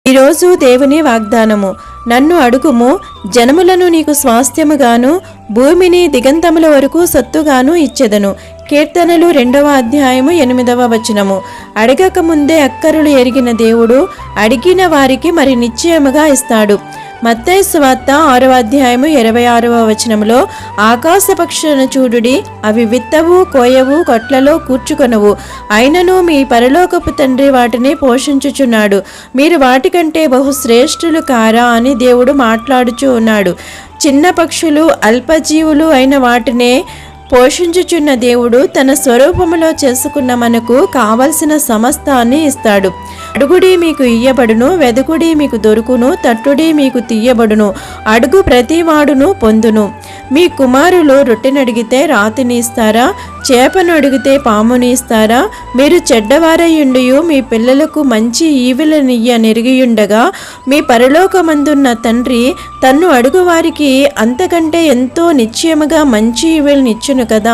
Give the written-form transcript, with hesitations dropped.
ఈరోజు దేవుని వాగ్దానము, నన్ను అడుగుము, జనములను నీకు స్వాస్థ్యముగాను భూమిని దిగంతముల వరకు సొత్తుగాను ఇచ్చెదను. కీర్తనలు 2వ అధ్యాయము 8వ వచనము. అడగక ముందే అక్కరులు ఎరిగిన దేవుడు అడిగిన వారికి మరి నిశ్చయముగా ఇస్తాడు. మత్తయి సువార్త 6వ అధ్యాయము 26వ వచనములో, ఆకాశ పక్షులను చూడుడి, అవి విత్తవు, కోయవు, కొట్లలో కూర్చుకొనవు, అయినను మీ పరలోకపు తండ్రి వాటిని పోషించుచున్నాడు. మీరు వాటికంటే బహుశ్రేష్ఠులు కారా అని దేవుడు మాట్లాడుచూ ఉన్నాడు. చిన్న పక్షులు, అల్పజీవులు అయిన వాటినే పోషించుచున్న దేవుడు తన స్వరూపములో చేసుకున్న మనకు కావలసిన సమస్తాన్ని ఇస్తాడు. అడుగుడి మీకు ఇయ్యబడును, వెదుకుడి మీకు దొరుకును, తట్టుడి మీకు తీయబడును, అడుగు ప్రతివాడును పొందును. మీ కుమారులు రొట్టెనడిగితే రాతిని ఇస్తారా? చేపను అడిగితే పాముని ఇస్తారా? మీరు చెడ్డవారయుండియు మీ పిల్లలకు మంచి ఈవులనియ్య నెరిగియుండగా మీ పరలోకమందున్న తండ్రి తన్ను అడుగువారికి అంతకంటే ఎంతో నిశ్చయముగా మంచి ఈవులనిచ్చును కదా.